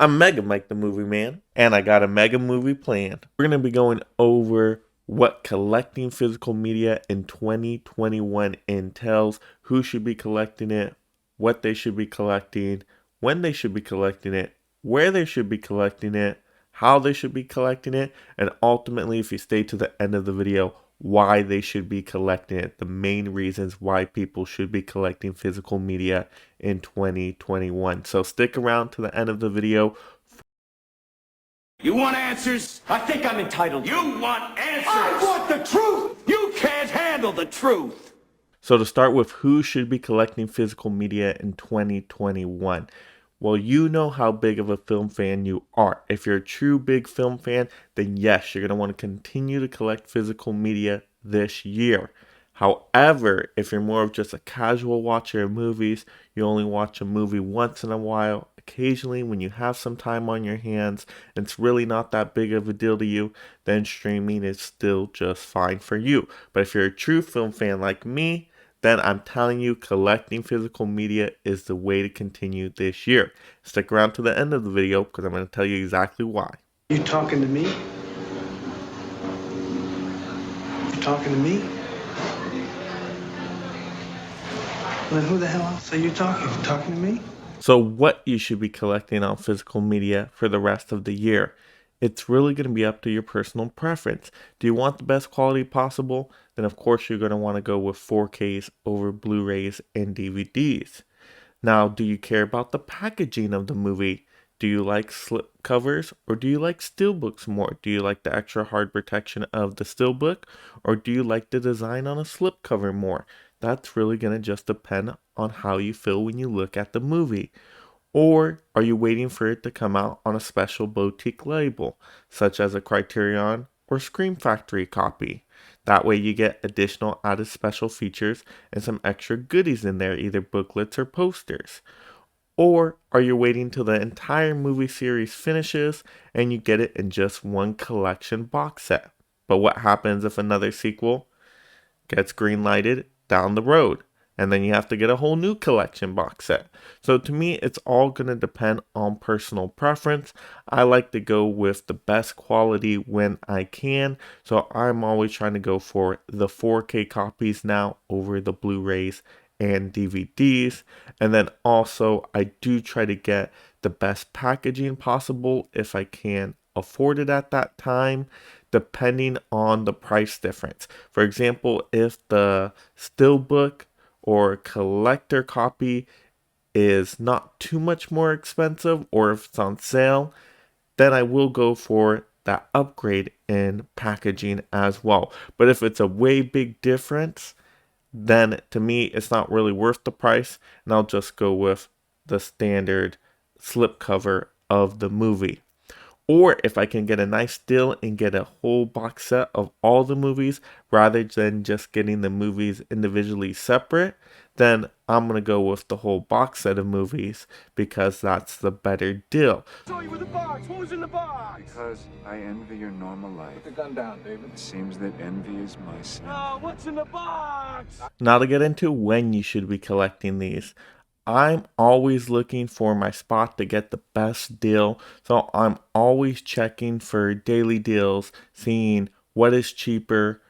I'm Mega Mike the Movie Man, and I got a mega movie planned. We're going to be going over what collecting physical media in 2021 entails, who should be collecting it, what they should be collecting, when they should be collecting it, where they should be collecting it, how they should be collecting it, and ultimately, if you stay to the end of the video, why they should be collecting it, the main reasons why people should be collecting physical media in 2021. So stick around to the end of the video. You want answers? I think I'm entitled. You want answers? I want the truth! You can't handle the truth! So to start with, who should be collecting physical media in 2021? Well, you know how big of a film fan you are. If you're a true big film fan, then yes, you're going to want to continue to collect physical media this year. However, if you're more of just a casual watcher of movies, you only watch a movie once in a while, occasionally when you have some time on your hands, and it's really not that big of a deal to you, then streaming is still just fine for you. But if you're a true film fan like me, then I'm telling you, collecting physical media is the way to continue this year. Stick around to the end of the video because I'm going to tell you exactly why. You talking to me? You talking to me? Well, then who the hell else are you talking to? Talking to me? So what you should be collecting on physical media for the rest of the year. It's really going to be up to your personal preference. Do you want the best quality possible? Then of course you're going to want to go with 4Ks over Blu-rays and DVDs. Now, do you care about the packaging of the movie? Do you like slip covers or do you like steelbooks more? Do you like the extra hard protection of the steelbook or do you like the design on a slipcover more? That's really going to just depend on how you feel when you look at the movie. Or are you waiting for it to come out on a special boutique label, such as a Criterion or Scream Factory copy? That way you get additional added special features and some extra goodies in there, either booklets or posters. Or are you waiting till the entire movie series finishes and you get it in just one collection box set? But what happens if another sequel gets greenlighted down the road? And then you have to get a whole new collection box set. So to me, it's all going to depend on personal preference. I like to go with the best quality when I can. So I'm always trying to go for the 4K copies now over the Blu-rays and DVDs. And then also I do try to get the best packaging possible if I can afford it at that time, depending on the price difference. For example, if the steelbook or collector copy is not too much more expensive, or if it's on sale, then I will go for that upgrade in packaging as well. But if it's a way big difference, then to me it's not really worth the price, and I'll just go with the standard slipcover of the movie. Or if I can get a nice deal and get a whole box set of all the movies rather than just getting the movies individually separate, then I'm going to go with the whole box set of movies because that's the better deal. Saw you with the box. What was in the box? Because I envy your normal life. Put the gun down, David. It seems that envy is my sin. Oh, what's in the box? Now to get into when you should be collecting these. I'm always looking for my spot to get the best deal. So I'm always checking for daily deals, seeing what is cheaper,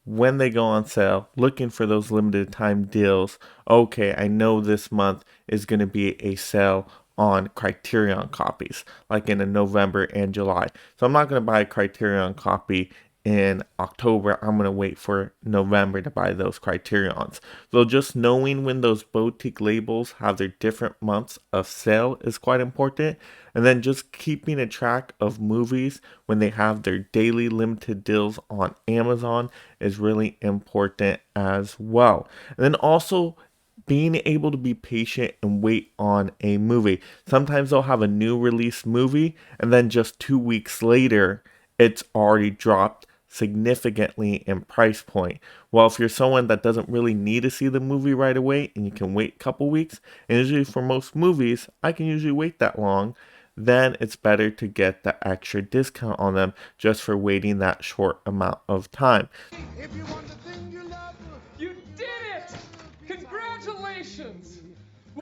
when they go on sale, looking for those limited time deals. Okay, I know this month is going to be a sale on Criterion copies, like in November and July. So I'm not going to buy a Criterion copy in October. I'm going to wait for November to buy those Criterions. So just knowing when those boutique labels have their different months of sale is quite important. And then just keeping a track of movies when they have their daily limited deals on Amazon is really important as well. And then also being able to be patient and wait on a movie. Sometimes they'll have a new release movie and then just 2 weeks later, it's already dropped significantly in price point. Well, if you're someone that doesn't really need to see the movie right away and you can wait a couple weeks, and usually for most movies, I can usually wait that long, then it's better to get the extra discount on them just for waiting that short amount of time. If you want the thing you love, you did it! Congratulations!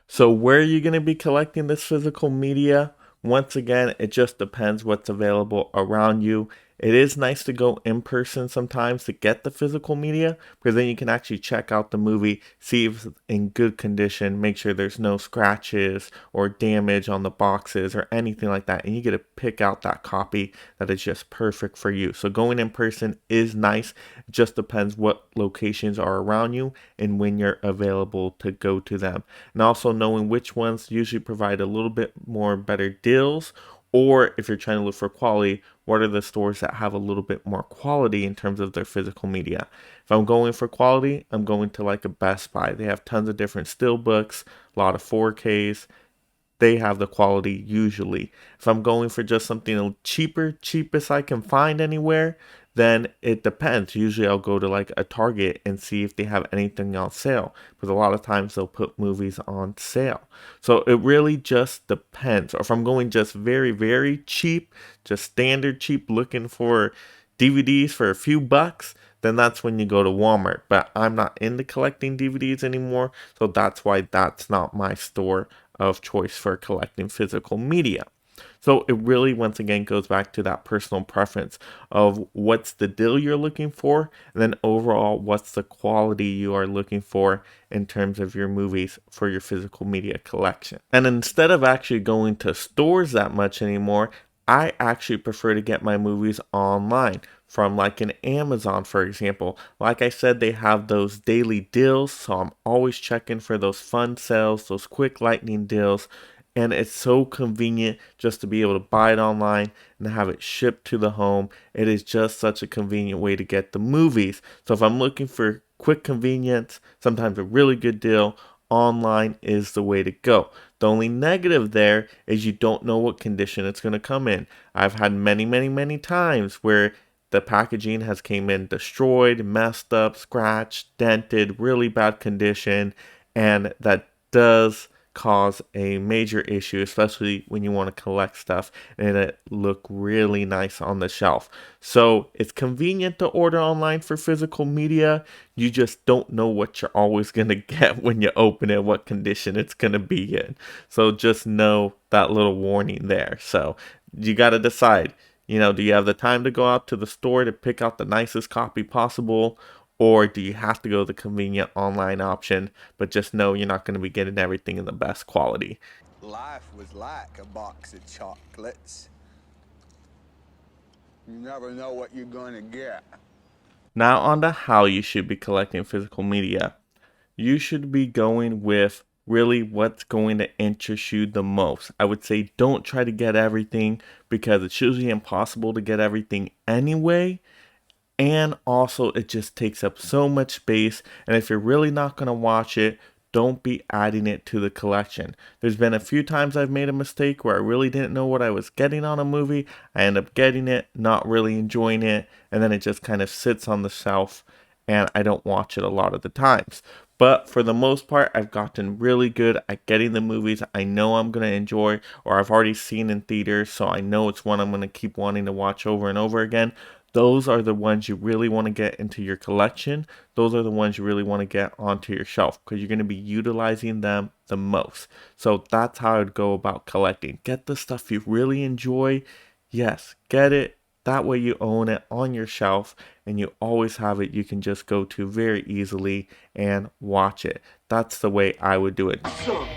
So where are you going to be collecting this physical media? Once again, it just depends what's available around you. It is nice to go in person sometimes to get the physical media, because then you can actually check out the movie, see if it's in good condition, make sure there's no scratches or damage on the boxes or anything like that, and you get to pick out that copy that is just perfect for you. So going in person is nice. It just depends what locations are around you and when you're available to go to them. And also knowing which ones usually provide a little bit more better deals, or if you're trying to look for quality, what are the stores that have a little bit more quality in terms of their physical media? If I'm going for quality, I'm going to like a Best Buy. They have tons of different steelbooks, a lot of 4Ks. They have the quality usually. If I'm going for just something cheapest I can find anywhere, then it depends. Usually I'll go to like a Target and see if they have anything on sale, because a lot of times they'll put movies on sale. So it really just depends. Or if I'm going just very, very cheap, just standard cheap, looking for DVDs for a few bucks, then that's when you go to Walmart. But I'm not into collecting DVDs anymore, so that's why that's not my store of choice for collecting physical media. So it really, once again, goes back to that personal preference of what's the deal you're looking for, and then overall, what's the quality you are looking for in terms of your movies for your physical media collection. And instead of actually going to stores that much anymore, I actually prefer to get my movies online from like an Amazon, for example. Like I said, they have those daily deals, so I'm always checking for those fun sales, those quick lightning deals. And it's so convenient just to be able to buy it online and have it shipped to the home. It is just such a convenient way to get the movies. So if I'm looking for quick convenience, sometimes a really good deal, online is the way to go. The only negative there is you don't know what condition it's going to come in. I've had many times where the packaging has came in destroyed, messed up, scratched, dented, really bad condition, and that does cause a major issue, especially when you want to collect stuff and it look really nice on the shelf. So it's convenient to order online for physical media. You just don't know what you're always going to get when you open it, what condition it's going to be in. So just know that little warning there. So you got to decide, do you have the time to go out to the store to pick out the nicest copy possible? Or do you have to go the convenient online option, but just know you're not going to be getting everything in the best quality? Life was like a box of chocolates. You never know what you're going to get. Now on to how you should be collecting physical media. You should be going with really what's going to interest you the most. I would say don't try to get everything, because it's usually impossible to get everything anyway. And also, it just takes up so much space. And if you're really not going to watch it, don't be adding it to the collection. There's been a few times I've made a mistake where I really didn't know what I was getting on a movie. I end up getting it, not really enjoying it, and then it just kind of sits on the shelf and I don't watch it a lot of the times. But for the most part, I've gotten really good at getting the movies I know I'm going to enjoy, or I've already seen in theaters, so I know it's one I'm going to keep wanting to watch over and over again. Those are the ones you really want to get into your collection. Those are the ones you really want to get onto your shelf, because you're going to be utilizing them the most. So that's how I'd go about collecting. Get the stuff you really enjoy. Yes, get it. That way you own it on your shelf and you always have it. You can just go to very easily and watch it. That's the way I would do it. Awesome.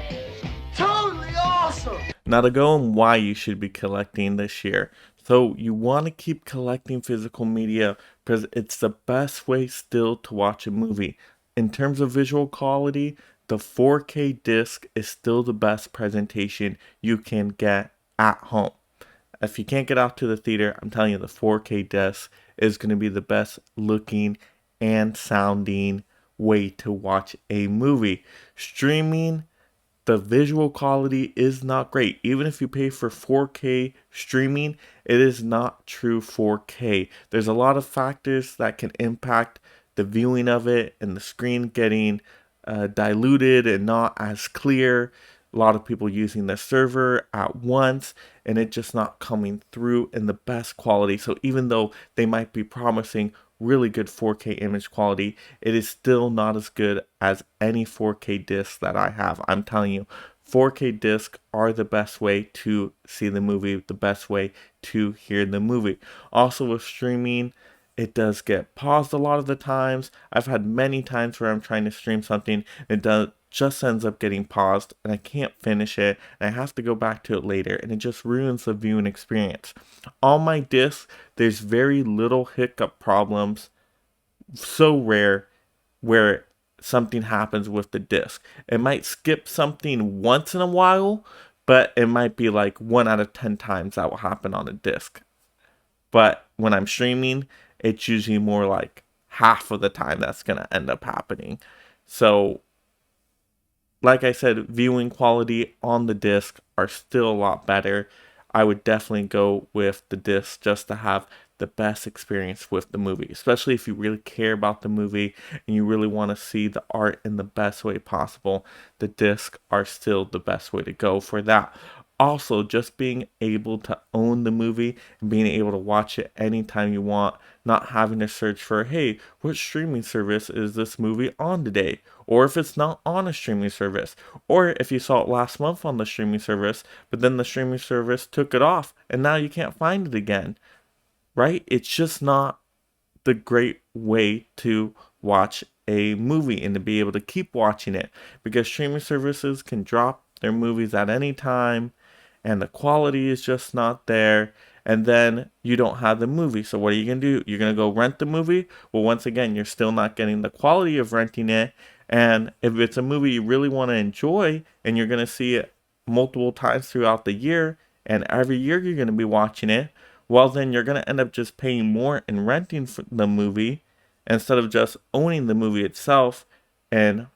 Totally awesome. Now to go on why you should be collecting this year. So you want to keep collecting physical media because it's the best way still to watch a movie. In terms of visual quality, the 4K disc is still the best presentation you can get at home. If you can't get out to the theater, I'm telling you, the 4K disc is going to be the best looking and sounding way to watch a movie. Streaming, the visual quality is not great. Even if you pay for 4K streaming, it is not true 4K. There's a lot of factors that can impact the viewing of it and the screen getting diluted and not as clear. A lot of people using the server at once and it just not coming through in the best quality. So even though they might be promising really good 4K image quality, it is still not as good as any 4K disc that I have. I'm telling you, 4K discs are the best way to see the movie, the best way to hear the movie. Also with streaming, it does get paused a lot of the times. I've had many times where I'm trying to stream something, and just ends up getting paused, and I can't finish it, and I have to go back to it later, and it just ruins the viewing experience. On my discs, there's very little hiccup problems, so rare, where something happens with the disc. It might skip something once in a while, but it might be like 1 out of 10 times that will happen on a disc. But when I'm streaming, it's usually more like half of the time that's going to end up happening. So, like I said, viewing quality on the disc are still a lot better. I would definitely go with the disc just to have the best experience with the movie, especially if you really care about the movie and you really want to see the art in the best way possible. The discs are still the best way to go for that. Also, just being able to own the movie and being able to watch it anytime you want, not having to search for, hey, what streaming service is this movie on today? Or if it's not on a streaming service, or if you saw it last month on the streaming service, but then the streaming service took it off and now you can't find it again, right? It's just not the great way to watch a movie and to be able to keep watching it, because streaming services can drop their movies at any time and the quality is just not there, and then you don't have the movie. So what are you going to do? You're going to go rent the movie? Well, once again, you're still not getting the quality of renting it. And if it's a movie you really want to enjoy and you're going to see it multiple times throughout the year, and every year you're going to be watching it, well, then you're going to end up just paying more and renting for the movie instead of just owning the movie itself and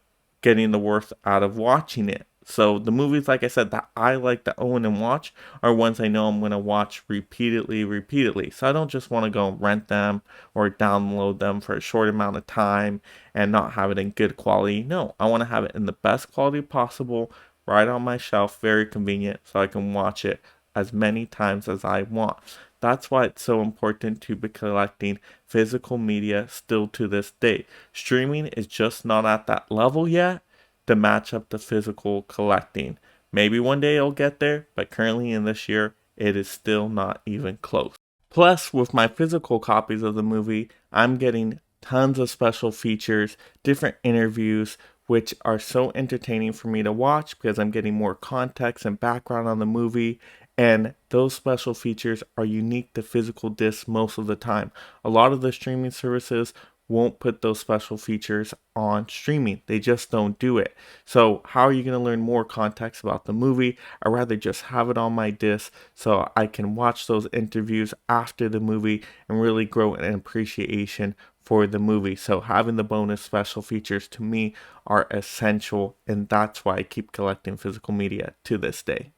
getting the worth out of watching it. So the movies, like I said, that I like to own and watch are ones I know I'm going to watch repeatedly. So I don't just want to go rent them or download them for a short amount of time and not have it in good quality. No, I want to have it in the best quality possible, right on my shelf, very convenient, so I can watch it as many times as I want. That's why it's so important to be collecting physical media still to this day. Streaming is just not at that level yet to match up to physical collecting. Maybe one day it'll get there, but currently in this year, it is still not even close. Plus, with my physical copies of the movie, I'm getting tons of special features, different interviews, which are so entertaining for me to watch because I'm getting more context and background on the movie. And those special features are unique to physical discs most of the time. A lot of the streaming services won't put those special features on streaming. They just don't do it. So how are you going to learn more context about the movie? I'd rather just have it on my disc so I can watch those interviews after the movie and really grow an appreciation for the movie. So having the bonus special features to me are essential, and that's why I keep collecting physical media to this day.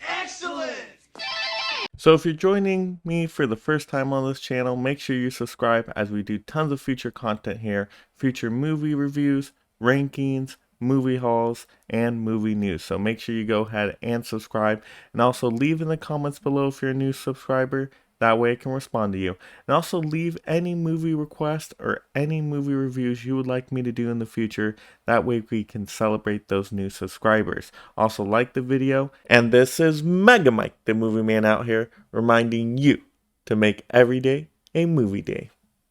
Excellent! So if you're joining me for the first time on this channel, make sure you subscribe, as we do tons of future content here, future movie reviews, rankings, movie hauls, and movie news. So make sure you go ahead and subscribe, and also leave in the comments below if you're a new subscriber. That way I can respond to you. And also leave any movie requests or any movie reviews you would like me to do in the future. That way we can celebrate those new subscribers. Also like the video. And this is Mega Mike, the movie man out here, reminding you to make every day a movie day.